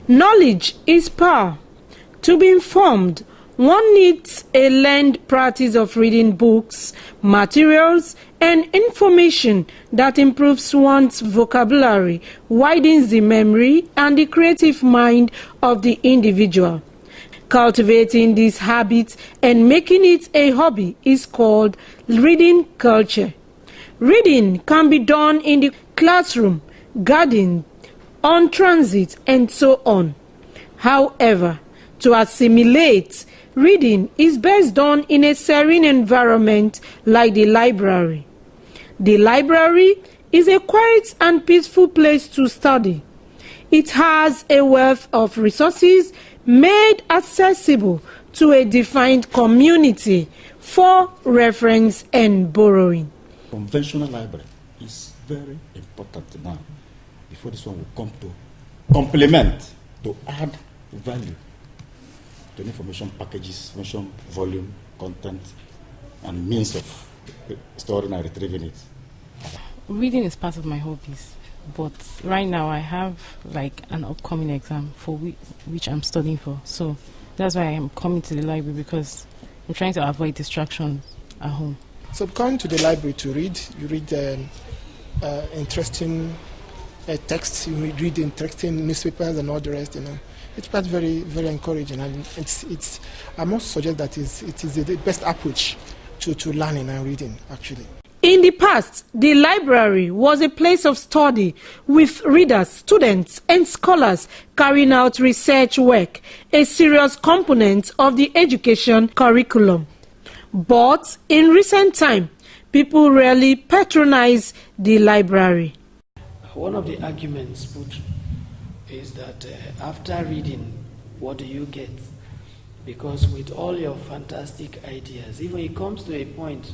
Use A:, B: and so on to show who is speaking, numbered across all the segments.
A: Knowledge is power. To be informed, one needs a learned practice of reading books, materials, and information that improves one's vocabulary, widens the memory and the creative mind of the individual. Cultivating this habit and making it a hobby is called reading culture. Reading can be done in the classroom, garden, on transit, and so on. However, to assimilate, reading is best done in a serene environment like the library. The library is a quiet and peaceful place to study. It has a wealth of resources made accessible to a defined community for reference and borrowing.
B: Conventional library is very important now. Before this one will come to complement, to add value to information packages, information volume, content, and means of storing and retrieving it.
C: Reading is part of my hobbies, but right now I have like an upcoming exam for which I'm studying for. So that's why I'm coming to the library, because I'm trying to avoid distractions at home.
D: So coming to the library to read, you read interesting texts, you read interesting newspapers and all the rest, It's quite very, very encouraging, and I must suggest that it is the best approach to learning and reading, actually.
A: In the past, the library was a place of study with readers, students, and scholars carrying out research work, a serious component of the education curriculum. But in recent time, people rarely patronize the library.
E: One of the arguments put is that after reading, what do you get? Because with all your fantastic ideas, even it comes to a point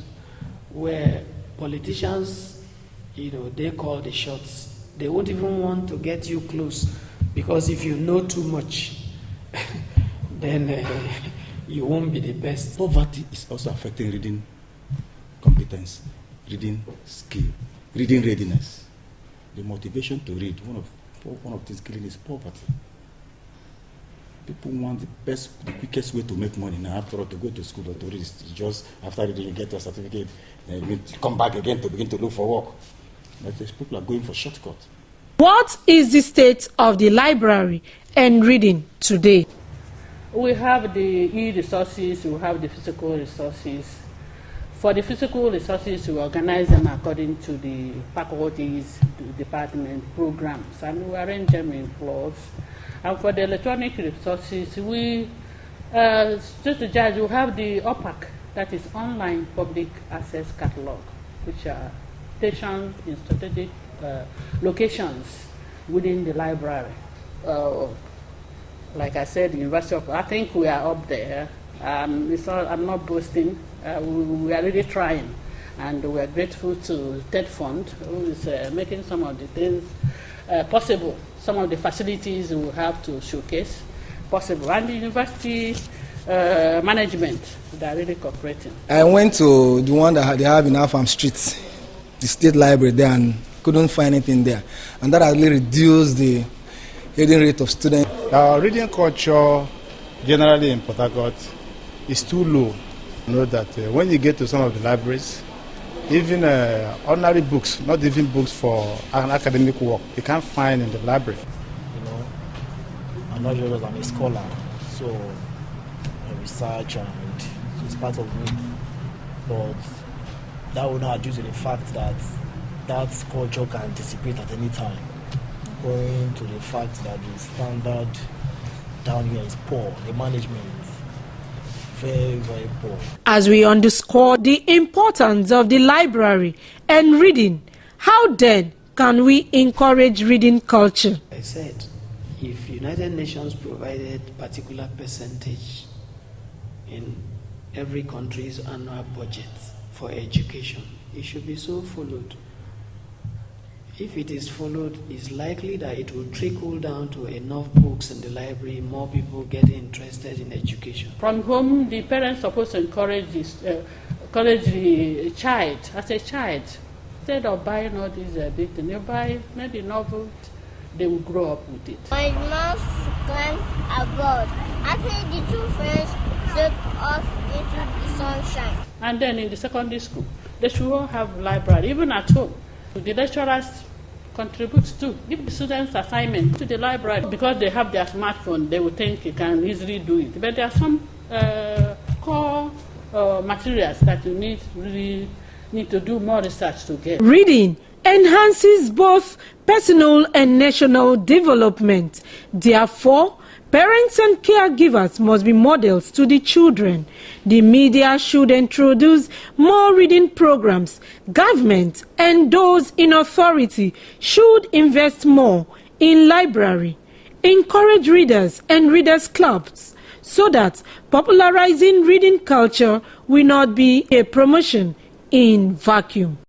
E: where politicians, they call the shots. They won't even want to get you close, because if you know too much, then you won't be the best.
B: Poverty is also affecting reading competence, reading skill, reading readiness. The motivation to read, one of these killing is poverty. People want the quickest way to make money now. After all, to go to school or to read, just after reading you get your certificate, then you come back again to begin to look for work. But people are going for shortcuts.
A: What is the state of the library and reading today?
F: We have the e-resources, we have the physical resources. For the physical resources, we organize them according to the faculties, the department programs, and we arrange them in floors. And for the electronic resources, we strategize. We have the OPAC, that is online public access catalog, which are stationed in strategic locations within the library. Like I said, University of, I think we are up there. I'm not boasting. We are really trying, and we are grateful to TED Fund, who is making some of the things possible. Some of the facilities we have to showcase possible, and the university management, they are really cooperating.
G: I went to the one that they have in Afam Street, the state library there, and couldn't find anything there, and that has really reduced the reading rate of students.
H: Our reading culture, generally in Port Harcourt, is too low. You know that when you get to some of the libraries, even ordinary books, not even books for an academic work, you can't find in the library.
I: I'm not just I'm a scholar, so I research and it's part of me. But that would not due to the fact that that culture can dissipate at any time, owing to the fact that the standard down here is poor, the management very, very poor.
A: As we underscore the importance of the library and reading, how then can we encourage reading culture?
E: I said, if United Nations provided particular percentage in every country's annual budget for education, it should be so followed. If it is followed, it's likely that it will trickle down to enough books in the library, more people get interested in education.
F: From home, the parents are supposed to encourage the child, as a child. Instead of buying all these big things, you buy maybe novels, they will grow up with it.
J: My math Happily, the two friends set off into the sunshine.
F: And then in the secondary school, they should all have library, even at home. The lecturers contribute to give the students assignment to the library. Because they have their smartphone, they will think they can easily do it. But there are some core materials that you need to do more research to get.
A: Reading enhances both personal and national development. Therefore, parents and caregivers must be models to the children. The media should introduce more reading programs. Government and those in authority should invest more in library, encourage readers and readers' clubs, so that popularizing reading culture will not be a promotion in vacuum.